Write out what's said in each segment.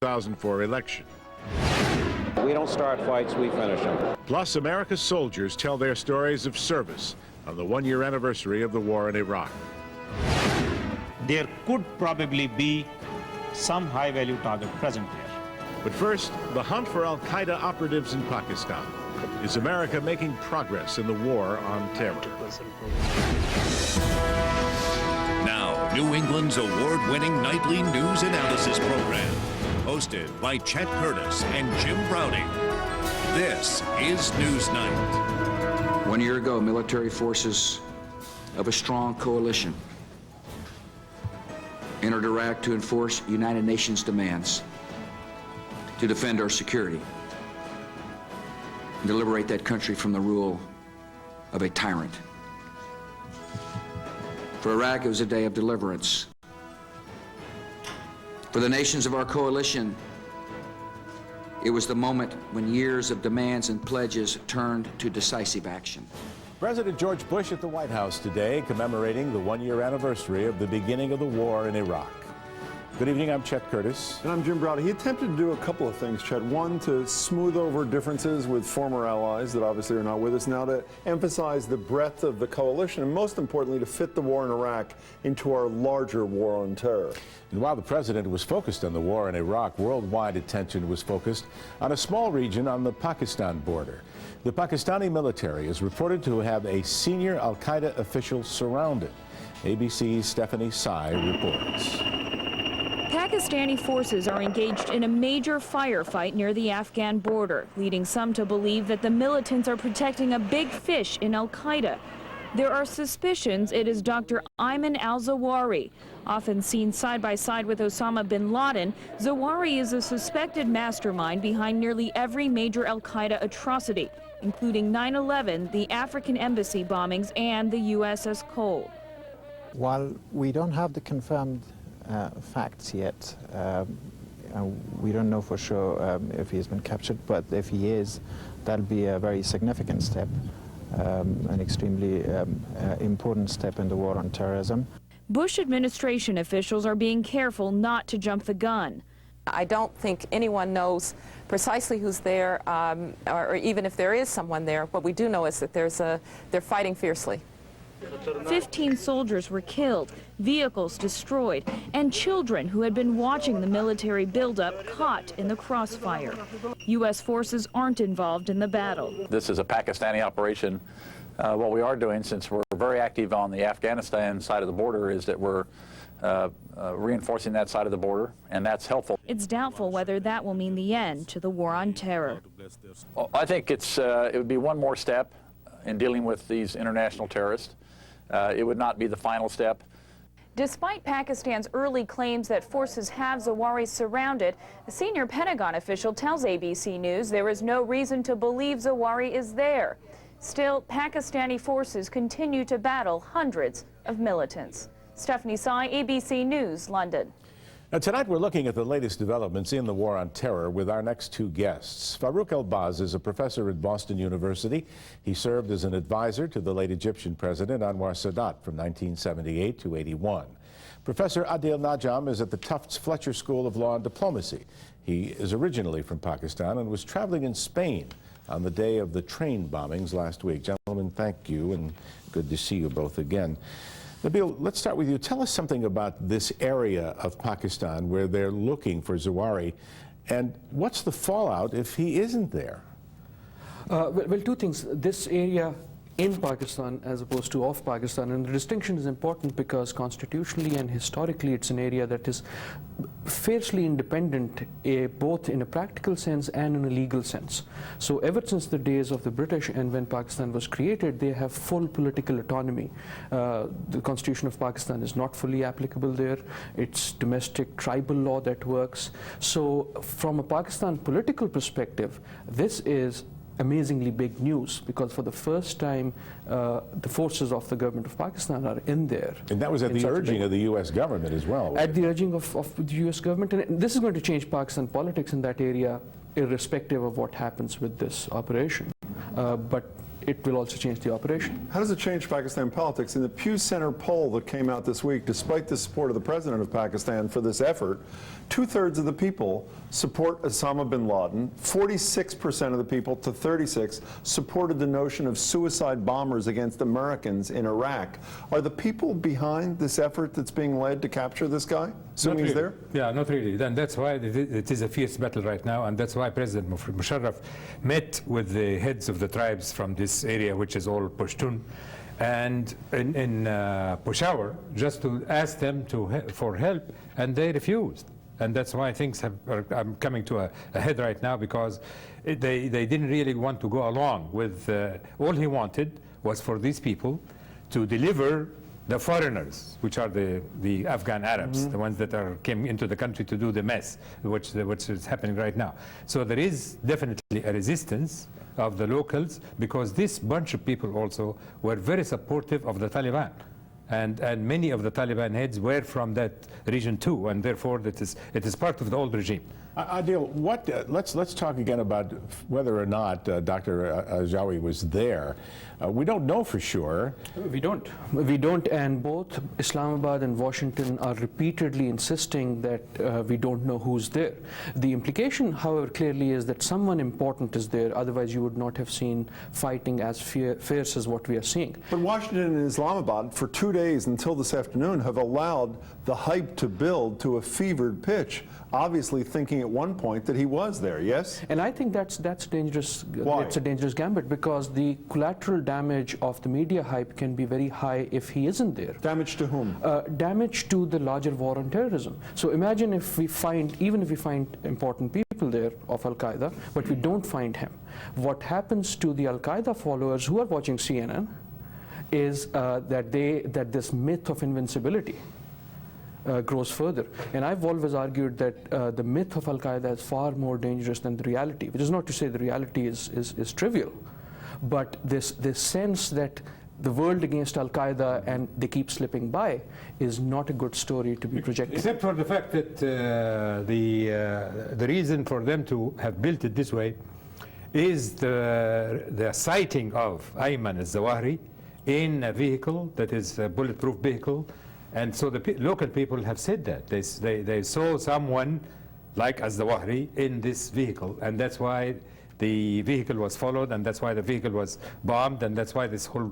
2004 election. We don't start fights, we finish them. Plus, America's soldiers tell their stories of service on the one-year anniversary of the war in Iraq. There could probably be some high-value target present there. But first, the hunt for al-Qaeda operatives in Pakistan. Is America making progress in the war on terror? Now, New England's award-winning nightly news analysis program, hosted by Chet Curtis and Jim Browning. This is Newsnight. 1 year ago, military forces of a strong coalition entered Iraq to enforce United Nations demands to defend our security and to liberate that country from the rule of a tyrant. For Iraq, it was a day of deliverance. For the nations of our coalition, it was the moment when years of demands and pledges turned to decisive action. President George Bush at the White House today, commemorating the one-year anniversary of the beginning of the war in Iraq. Good evening, I'm Chet Curtis. And I'm Jim Browder. He attempted to do a couple of things, Chet. One, to smooth over differences with former allies that obviously are not with us now, to emphasize the breadth of the coalition, and most importantly, to fit the war in Iraq into our larger war on terror. And while the president was focused on the war in Iraq, worldwide attention was focused on a small region on the Pakistan border. The Pakistani military is reported to have a senior al-Qaeda official surrounded. ABC's Stephanie Tsai reports. Pakistani forces are engaged in a major firefight near the Afghan border, leading some to believe that the militants are protecting a big fish in al-Qaeda. There are suspicions it is Dr. Ayman al-Zawahiri. Often seen side by side with Osama bin Laden, Zawahiri is a suspected mastermind behind nearly every major al-Qaeda atrocity, including 9/11, the African embassy bombings, and the USS Cole. While we don't have the confirmed facts yet, we don't know for sure if he's been captured, but if he is, that'll be a very significant step, an extremely important step in the war on terrorism. Bush administration officials are being careful not to jump the gun. I don't think anyone knows precisely who's there, or even if there is someone there. What we do know is that they're fighting fiercely. 15 soldiers were killed, vehicles destroyed, and children who had been watching the military buildup caught in the crossfire. U.S. forces aren't involved in the battle. This is a Pakistani operation. What we are doing, since we're very active on the Afghanistan side of the border, is that we're reinforcing that side of the border, and that's helpful. It's doubtful whether that will mean the end to the war on terror. Well, I think it would be one more step in dealing with these international terrorists. It would not be the final step. Despite Pakistan's early claims that forces have Zawahiri surrounded, a senior Pentagon official tells ABC News there is no reason to believe Zawahiri is there. Still, Pakistani forces continue to battle hundreds of militants. Stephanie Tsai, ABC News, London. Now, tonight we're looking at the latest developments in the war on terror with our next two guests. Farouk El-Baz is a professor at Boston University. He served as an advisor to the late Egyptian president Anwar Sadat from 1978 to 81. Professor Adil Najam is at the Tufts Fletcher School of Law and Diplomacy. He is originally from Pakistan and was traveling in Spain on the day of the train bombings last week. Gentlemen, thank you, and good to see you both again. Nabil, let's start with you. Tell us something about this area of Pakistan where they're looking for Zawahiri, and what's the fallout if he isn't there? Well, two things. This area in Pakistan as opposed to off Pakistan, and the distinction is important because constitutionally and historically it's an area that is fiercely independent, both in a practical sense and in a legal sense. So ever since the days of the British and when Pakistan was created, they have full political autonomy. The Constitution of Pakistan is not fully applicable there. It's domestic tribal law that works. So from a Pakistan political perspective, this is amazingly big news, because for the first time the forces of the government of Pakistan are in there. And that was at the urging of the U.S. government as well. At the urging of the U.S. government. And this is going to change Pakistan politics in that area, irrespective of what happens with this operation. But it will also change the operation. How does it change Pakistan politics? In the Pew Center poll that came out this week, despite the support of the president of Pakistan for this effort, 2/3 of the people support Osama bin Laden. 46% of the people to 36 supported the notion of suicide bombers against Americans in Iraq. Are the people behind this effort that's being led to capture this guy? Assuming he's there? Yeah, not really. And that's why it is a fierce battle right now, and that's why President Musharraf met with the heads of the tribes from this area, which is all Pashtun, and in Peshawar, just to ask them for help, and they refused. And that's why things are coming to a head right now, because they didn't really want to go along with, all he wanted was for these people to deliver the foreigners, which are the Afghan Arabs, the ones that came into the country to do the mess, which is happening right now. So there is definitely a resistance of the locals, because this bunch of people also were very supportive of the Taliban. And many of the Taliban heads were from that region too, and therefore it is part of the old regime. Adil, let's talk again about whether or not Dr. Ajawi was there. We don't know for sure. We don't, and both Islamabad and Washington are repeatedly insisting that we don't know who's there. The implication, however, clearly is that someone important is there, otherwise you would not have seen fighting as fierce as what we are seeing. But Washington and Islamabad, for 2 days until this afternoon, have allowed the hype to build to a fevered pitch, obviously thinking at one point that he was there, yes? And I think that's dangerous. Why? It's a dangerous gambit, because the collateral damage of the media hype can be very high if he isn't there. Damage to whom? Damage to the larger war on terrorism. So imagine if we find, even if we find important people there of Al-Qaeda, but we don't find him. What happens to the Al-Qaeda followers who are watching CNN is that this myth of invincibility grows further. And I've always argued that the myth of Al-Qaeda is far more dangerous than the reality, which is not to say the reality is trivial, but this sense that the world against Al-Qaeda and they keep slipping by is not a good story to be projected. Except for the fact that the reason for them to have built it this way is the sighting of Ayman al-Zawahiri in a vehicle that is a bulletproof vehicle. And so the local people have said that. They saw someone like al-Zawahiri in this vehicle, and that's why the vehicle was followed, and that's why the vehicle was bombed, and that's why this whole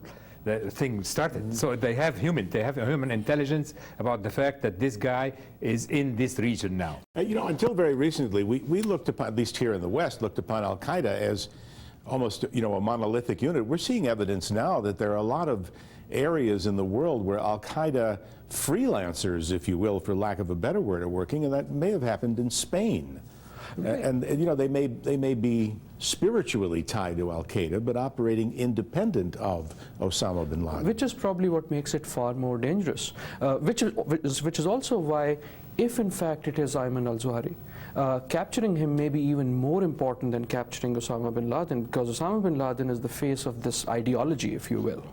thing started. So they have human intelligence about the fact that this guy is in this region now. You know, until very recently, we looked upon, at least here in the West, looked upon Al-Qaeda as almost, you know, a monolithic unit. We're seeing evidence now that there are a lot of areas in the world where Al-Qaeda freelancers, if you will, for lack of a better word, are working, and that may have happened in Spain. And you know, they may be spiritually tied to Al-Qaeda, but operating independent of Osama bin Laden. Which is probably what makes it far more dangerous. Which is also why, if in fact it is Ayman al-Zawahiri, capturing him may be even more important than capturing Osama bin Laden, because Osama bin Laden is the face of this ideology, if you will,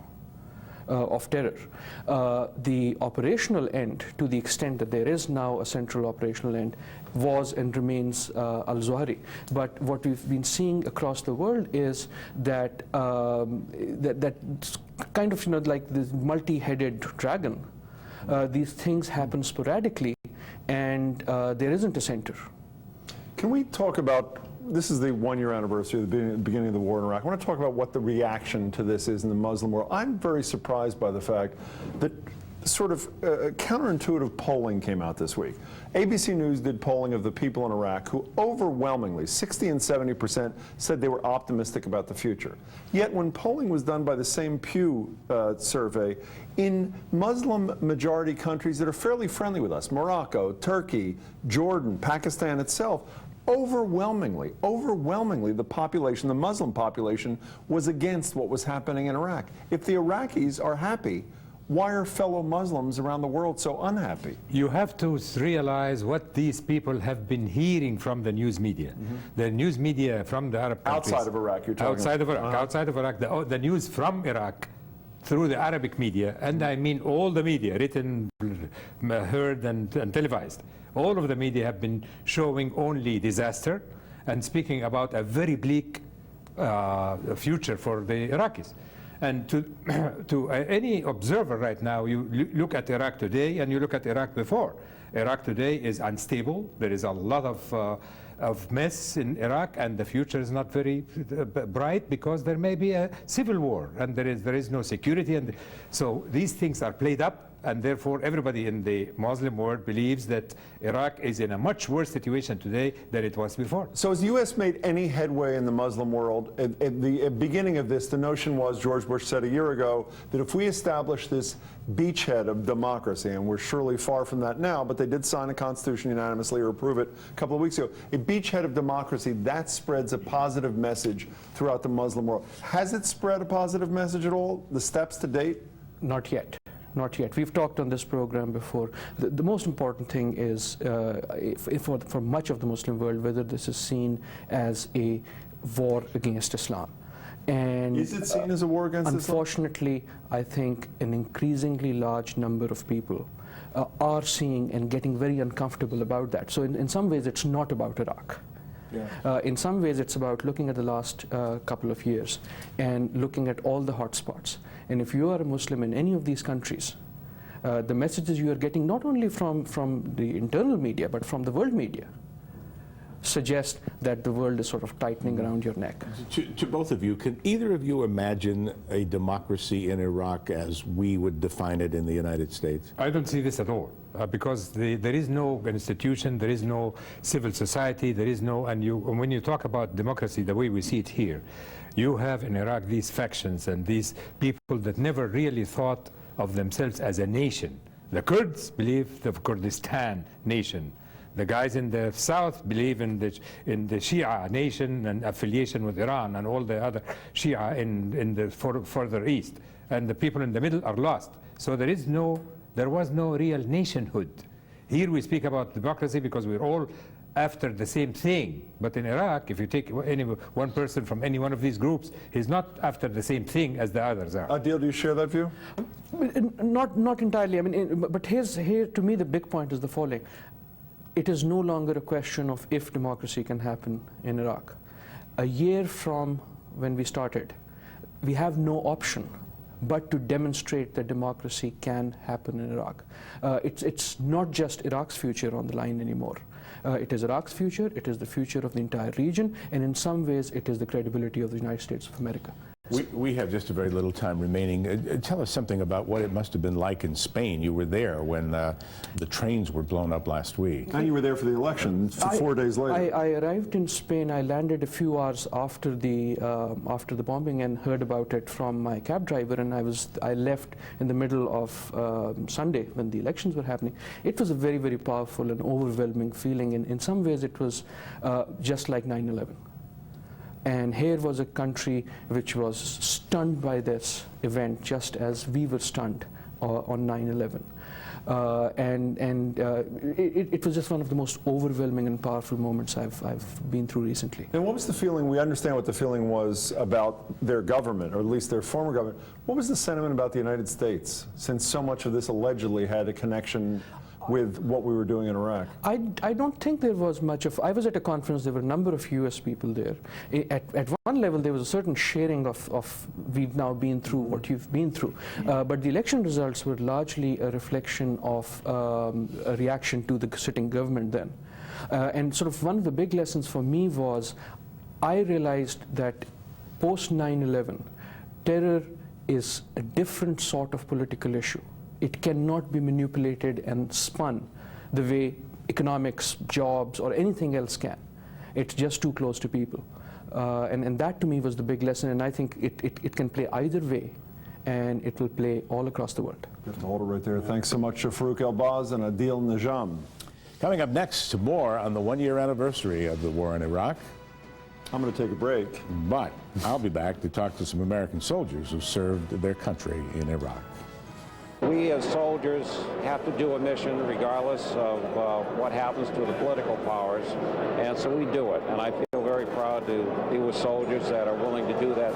of terror. The operational end, to the extent that there is now a central operational end, was and remains al-Zawahiri. But what we've been seeing across the world is that that kind of, you know, like this multi-headed dragon. These things happen sporadically, and there isn't a center. Can we talk about, this is the 1-year anniversary of the beginning of the war in Iraq. I want to talk about what the reaction to this is in the Muslim world. I'm very surprised by the fact that sort of counterintuitive polling came out this week. ABC News did polling of the people in Iraq who overwhelmingly, 60 and 70%, said they were optimistic about the future. Yet when polling was done by the same Pew survey in Muslim majority countries that are fairly friendly with us, Morocco, Turkey, Jordan, Pakistan itself, overwhelmingly, the population, the Muslim population, was against what was happening in Iraq. If the Iraqis are happy, why are fellow Muslims around the world so unhappy? You have to realize what these people have been hearing from the news media. The news media from the Arab countries. Outside of Iraq, you're talking outside of Iraq. Outside of Iraq, the news from Iraq through the Arabic media, and I mean all the media, written, heard, and televised. All of the media have been showing only disaster and speaking about a very bleak future for the Iraqis. And to any observer right now, you look at Iraq today and you look at Iraq before. Iraq today is unstable. There is a lot of mess in Iraq, and the future is not very bright because there may be a civil war, and there is no security. And so these things are played up, and therefore everybody in the Muslim world believes that Iraq is in a much worse situation today than it was before. So has the U.S. made any headway in the Muslim world? At the beginning of this, the notion was, George Bush said a year ago, that if we establish this beachhead of democracy, and we're surely far from that now, but they did sign a constitution unanimously or approve it a couple of weeks ago, a beachhead of democracy, that spreads a positive message throughout the Muslim world. Has it spread a positive message at all, the steps to date? Not yet. Not yet. We've talked on this program before. The most important thing is, for much of the Muslim world, whether this is seen as a war against Islam. And is it seen as a war against Islam? Unfortunately, I think an increasingly large number of people are seeing and getting very uncomfortable about that. So in some ways, it's not about Iraq. Yeah. In some ways, it's about looking at the last couple of years and looking at all the hotspots. And if you are a Muslim in any of these countries, the messages you are getting not only from the internal media, but from the world media, suggest that the world is sort of tightening around your neck. To both of you, can either of you imagine a democracy in Iraq as we would define it in the United States? I don't see this at all, because there is no institution, there is no civil society, there is no, and when you talk about democracy the way we see it here, you have in Iraq these factions and these people that never really thought of themselves as a nation. The Kurds believe the Kurdistan nation. The guys in the south believe in the Shia nation and affiliation with Iran and all the other Shia in the further east. And the people in the middle are lost. So there was no real nationhood. Here we speak about democracy because we're all after the same thing. But in Iraq, if you take one person from any one of these groups, he's not after the same thing as the others are. Adil, do you share that view? Not entirely. I mean, but here to me the big point is the following. It is no longer a question of if democracy can happen in Iraq. A year from when we started, we have no option but to demonstrate that democracy can happen in Iraq. It's not just Iraq's future on the line anymore. It is Iraq's future, it is the future of the entire region, and in some ways it is the credibility of the United States of America. We have just a very little time remaining. Tell us something about what it must have been like in Spain. You were there when the trains were blown up last week. And you were there for the election 4 days later. I arrived in Spain. I landed a few hours after the bombing and heard about it from my cab driver, and I left in the middle of Sunday when the elections were happening. It was a very, very powerful and overwhelming feeling. In some ways it was just like 9/11. And here was a country which was stunned by this event just as we were stunned on 9/11. It was just one of the most overwhelming and powerful moments I've been through recently. And what was the feeling? We understand what the feeling was about their government, or at least their former government. What was the sentiment about the United States, since so much of this allegedly had a connection with what we were doing in Iraq? I don't think there was much of. I was at a conference. There were a number of U.S. people there. At one level, there was a certain sharing of we've now been through what you've been through. But the election results were largely a reflection of a reaction to the sitting government then. And sort of one of the big lessons for me was I realized that post 9/11, terror is a different sort of political issue. It cannot be manipulated and spun the way economics, jobs, or anything else can. It's just too close to people. And that to me was the big lesson, and I think it can play either way, and it will play all across the world. You have to hold it right there. Thanks so much to Farouk El-Baz and Adil Najam. Coming up next, more on the one-year anniversary of the war in Iraq. I'm going to take a break. But I'll be back to talk to some American soldiers who served their country in Iraq. We as soldiers have to do a mission regardless of what happens to the political powers, and so we do it. And I feel very proud to be with soldiers that are willing to do that.